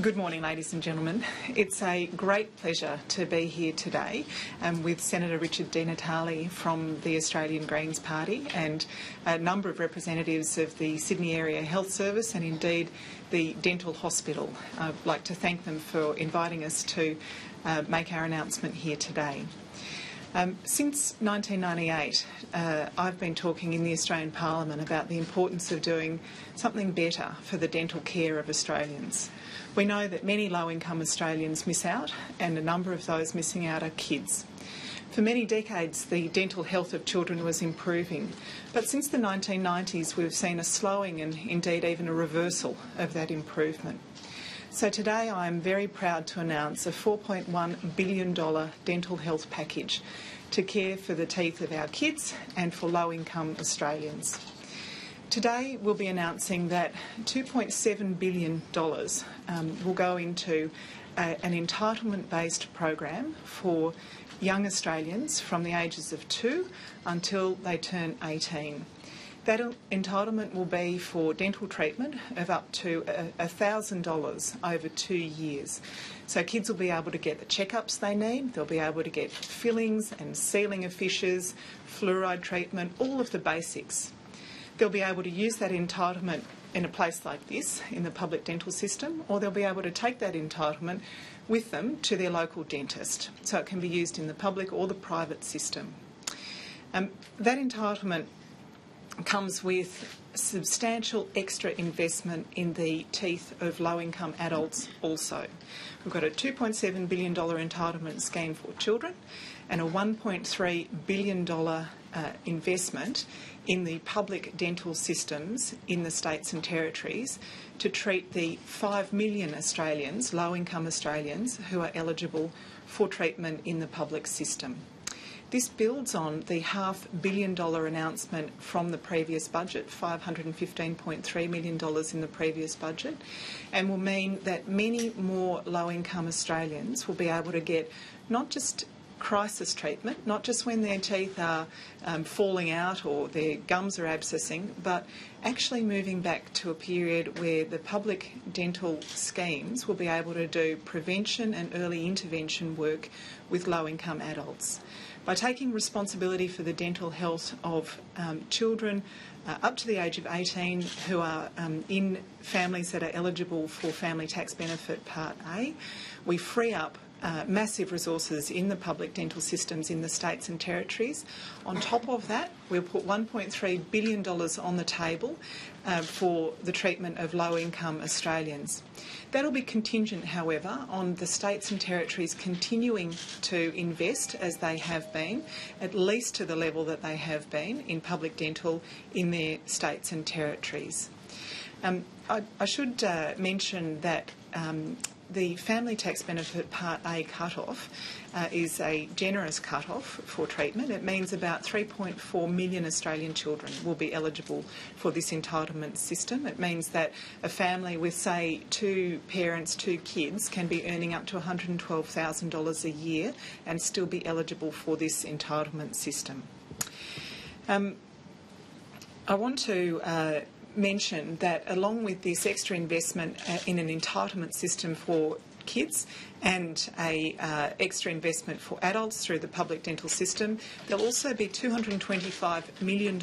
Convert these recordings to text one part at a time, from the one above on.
Good morning, ladies and gentlemen. It's a great pleasure to be here today with Senator Richard Di Natale from the Australian Greens Party and a number of representatives of the Sydney Area Health Service and indeed the Dental Hospital. I'd like to thank them for inviting us to make our announcement here today. Since 1998, I've been talking in the Australian Parliament about the importance of doing something better for the dental care of Australians. We know that many low-income Australians miss out, and a number of those missing out are kids. For many decades, the dental health of children was improving, but since the 1990s we've seen a slowing and indeed even a reversal of that improvement. So today I am very proud to announce a $4.1 billion dental health package to care for the teeth of our kids and for low-income Australians. Today we'll be announcing that $2.7 billion will go into an entitlement-based program for young Australians from the ages of 2 until they turn 18. That entitlement will be for dental treatment of up to $1,000 over 2 years. So kids will be able to get the checkups they need, they'll be able to get fillings and sealing of fissures, fluoride treatment, all of the basics. They'll be able to use that entitlement in a place like this, in the public dental system, or they'll be able to take that entitlement with them to their local dentist. So it can be used in the public or the private system. That entitlement comes with substantial extra investment in the teeth of low-income adults also. We've got a $2.7 billion entitlement scheme for children and a $1.3 billion investment in the public dental systems in the states and territories to treat the 5 million Australians, low-income Australians, who are eligible for treatment in the public system. This builds on the $500 million announcement from the previous budget, $515.3 million in the previous budget, and will mean that many more low-income Australians will be able to get not just crisis treatment, not just when their teeth are falling out or their gums are abscessing, but actually moving back to a period where the public dental schemes will be able to do prevention and early intervention work with low-income adults. By taking responsibility for the dental health of children up to the age of 18 who are in families that are eligible for Family Tax Benefit Part A, we free up massive resources in the public dental systems in the states and territories. On top of that, we'll put $1.3 billion on the table for the treatment of low-income Australians. That'll be contingent, however, on the states and territories continuing to invest, as they have been, at least to the level that they have been in public dental in their states and territories. I should mention that the Family Tax Benefit Part A cut-off is a generous cut-off for treatment. It means about 3.4 million Australian children will be eligible for this entitlement system. It means that a family with, say, 2 parents, 2 kids can be earning up to $112,000 a year and still be eligible for this entitlement system. I want to mention that along with this extra investment in an entitlement system for kids and a extra investment for adults through the public dental system, there'll also be $225 million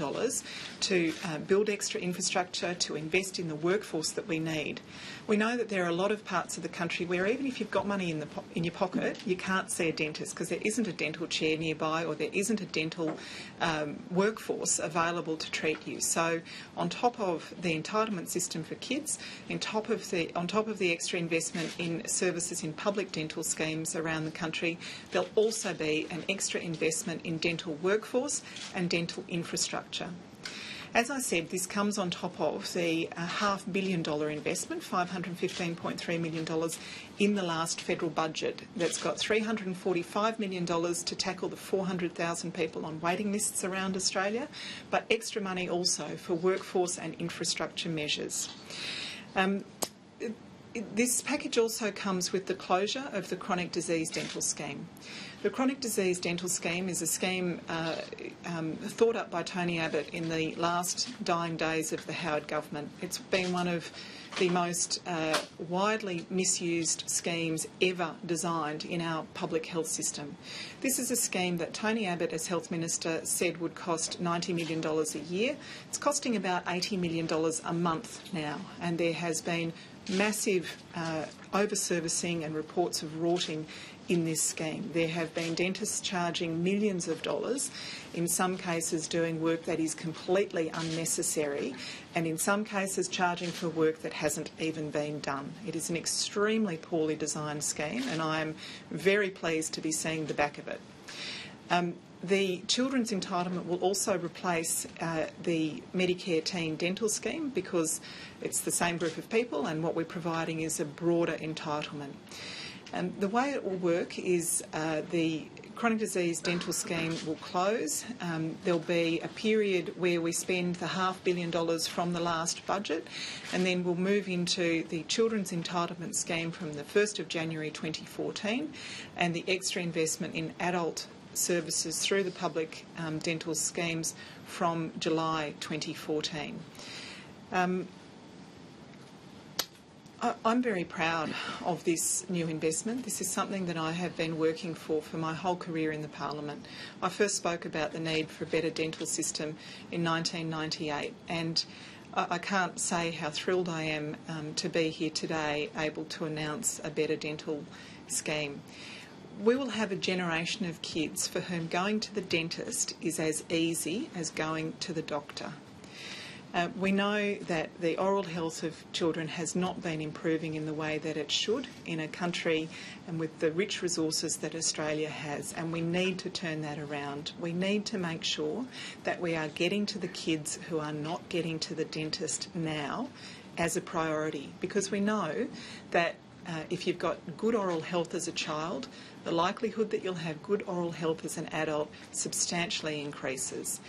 to build extra infrastructure, to invest in the workforce that we need. We know that there are a lot of parts of the country where even if you've got money in your pocket, you can't see a dentist because there isn't a dental chair nearby or there isn't a dental workforce available to treat you. So on top of the entitlement system for kids, on top of the extra investment in services in public dental schemes around the country, there'll also be an extra investment in dental workforce and dental infrastructure. As I said, this comes on top of the $500 million investment, $515.3 million in the last federal budget that's got $345 million to tackle the 400,000 people on waiting lists around Australia, but extra money also for workforce and infrastructure measures. This package also comes with the closure of the chronic disease dental scheme. The Chronic Disease Dental Scheme is a scheme thought up by Tony Abbott in the last dying days of the Howard government. It's been one of the most widely misused schemes ever designed in our public health system. This is a scheme that Tony Abbott, as Health Minister, said would cost $90 million a year. It's costing about $80 million a month now, and there has been massive over-servicing and reports of rorting in this scheme. There have been dentists charging millions of dollars, in some cases doing work that is completely unnecessary, and in some cases charging for work that hasn't even been done. It is an extremely poorly designed scheme, and I am very pleased to be seeing the back of it. The children's entitlement will also replace the Medicare teen dental scheme because it's the same group of people, and what we're providing is a broader entitlement. The way it will work is the Chronic Disease Dental Scheme will close. There'll be a period where we spend the $500 million from the last budget, and then we'll move into the Children's Entitlement Scheme from the 1st of January 2014, and the extra investment in adult services through the public dental schemes from July 2014. I'm very proud of this new investment. This is something that I have been working for my whole career in the Parliament. I first spoke about the need for a better dental system in 1998, and I can't say how thrilled I am to be here today able to announce a better dental scheme. We will have a generation of kids for whom going to the dentist is as easy as going to the doctor. We know that the oral health of children has not been improving in the way that it should in a country and with the rich resources that Australia has, and we need to turn that around. We need to make sure that we are getting to the kids who are not getting to the dentist now as a priority, because we know that if you've got good oral health as a child, the likelihood that you'll have good oral health as an adult substantially increases.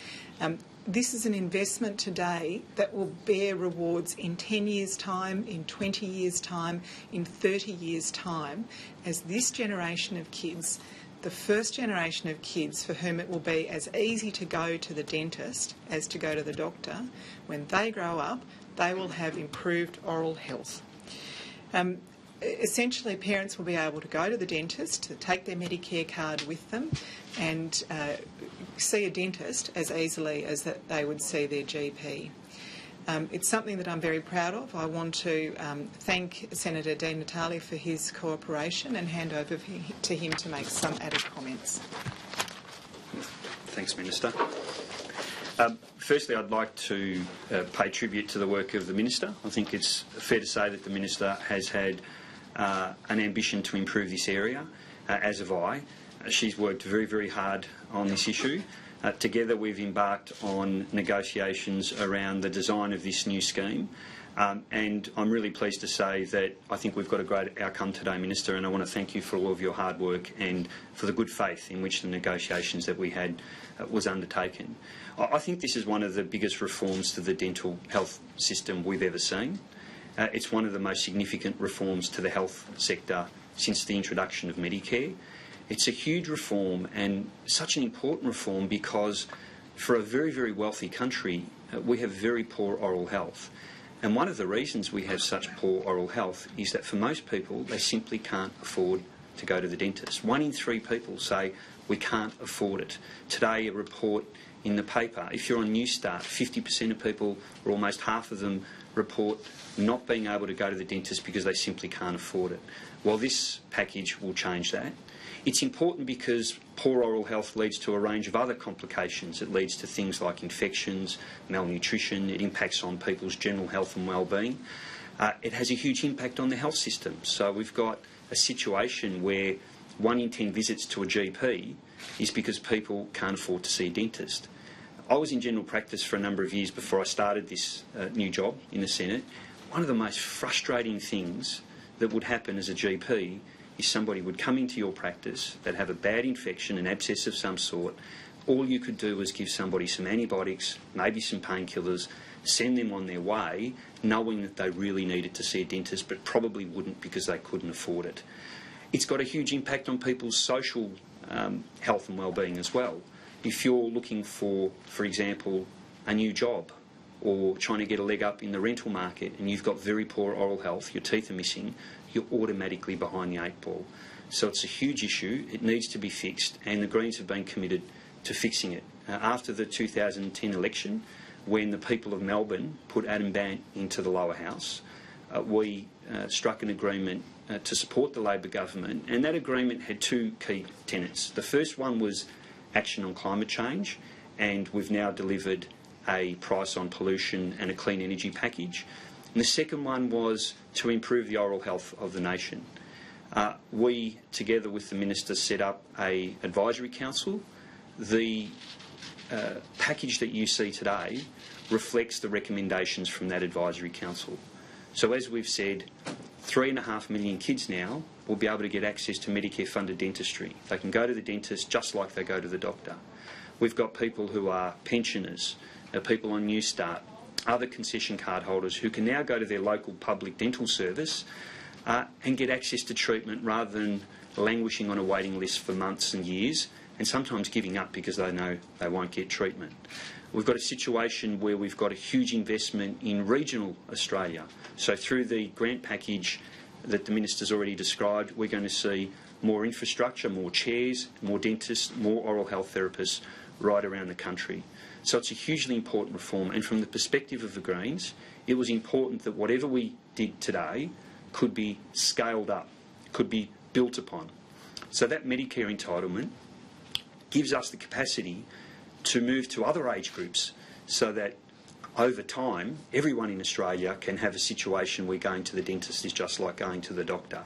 This is an investment today that will bear rewards in 10 years' time, in 20 years' time, in 30 years' time, as this generation of kids, the first generation of kids for whom it will be as easy to go to the dentist as to go to the doctor, when they grow up, they will have improved oral health. Essentially, parents will be able to go to the dentist, to take their Medicare card with them and see a dentist as easily as that they would see their GP. It's something that I'm very proud of. I want to thank Senator Di Natale for his cooperation and hand over to him to make some added comments. Thanks, Minister. Firstly, I'd like to pay tribute to the work of the Minister. I think it's fair to say that the Minister has had an ambition to improve this area, as have I. She's worked very, very hard on this issue. Together we've embarked on negotiations around the design of this new scheme, and I'm really pleased to say that I think we've got a great outcome today, Minister, and I want to thank you for all of your hard work and for the good faith in which the negotiations that we had was undertaken. I think this is one of the biggest reforms to the dental health system we've ever seen. It's one of the most significant reforms to the health sector since the introduction of Medicare. It's a huge reform, and such an important reform because for a very, very wealthy country, we have very poor oral health. And one of the reasons we have such poor oral health is that for most people, they simply can't afford to go to the dentist. 1 in 3 people say we can't afford it. Today, a report in the paper, if you're on Newstart, 50% of people, or almost half of them, report not being able to go to the dentist because they simply can't afford it. Well, this package will change that. It's important because poor oral health leads to a range of other complications. It leads to things like infections, malnutrition. It impacts on people's general health and well-being. It has a huge impact on the health system. So we've got a situation where 1 in 10 visits to a GP is because people can't afford to see a dentist. I was in general practice for a number of years before I started this new job in the Senate. One of the most frustrating things that would happen as a GP is somebody would come into your practice, they'd have a bad infection, an abscess of some sort. All you could do was give somebody some antibiotics, maybe some painkillers, send them on their way, knowing that they really needed to see a dentist, but probably wouldn't because they couldn't afford it. It's got a huge impact on people's social health and wellbeing as well. If you're looking for example, a new job or trying to get a leg up in the rental market and you've got very poor oral health, your teeth are missing, you're automatically behind the 8 ball. So it's a huge issue, it needs to be fixed, and the Greens have been committed to fixing it. After the 2010 election, when the people of Melbourne put Adam Bant into the lower house, we struck an agreement to support the Labor government, and that agreement had 2 key tenets. The first one was action on climate change, and we've now delivered a price on pollution and a clean energy package. And the second one was to improve the oral health of the nation. We, together with the Minister, set up an advisory council. The package that you see today reflects the recommendations from that advisory council. So as we've said, 3.5 million kids now will be able to get access to Medicare-funded dentistry. They can go to the dentist just like they go to the doctor. We've got people who are pensioners, people on New Start, other concession card holders who can now go to their local public dental service and get access to treatment rather than languishing on a waiting list for months and years and sometimes giving up because they know they won't get treatment. We've got a situation where we've got a huge investment in regional Australia. So through the grant package that the Minister's already described, we're going to see more infrastructure, more chairs, more dentists, more oral health therapists right around the country. So it's a hugely important reform, and from the perspective of the Greens, it was important that whatever we did today could be scaled up, could be built upon. So that Medicare entitlement gives us the capacity to move to other age groups so that over time everyone in Australia can have a situation where going to the dentist is just like going to the doctor.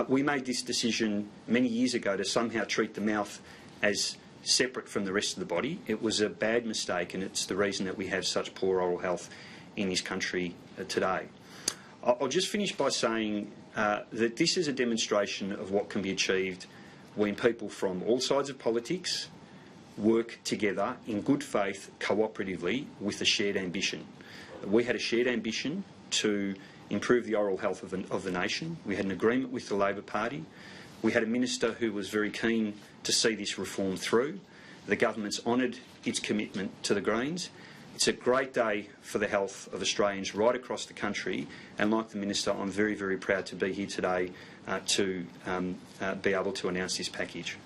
We made this decision many years ago to somehow treat the mouth as separate from the rest of the body. It was a bad mistake, and it's the reason that we have such poor oral health in this country today. I'll just finish by saying that this is a demonstration of what can be achieved when people from all sides of politics work together in good faith, cooperatively, with a shared ambition. We had a shared ambition to improve the oral health of the nation. We had an agreement with the Labor Party. We had a minister who was very keen to see this reform through. The government's honoured its commitment to the Greens. It's a great day for the health of Australians right across the country, and like the Minister, I'm very, very proud to be here today to be able to announce this package.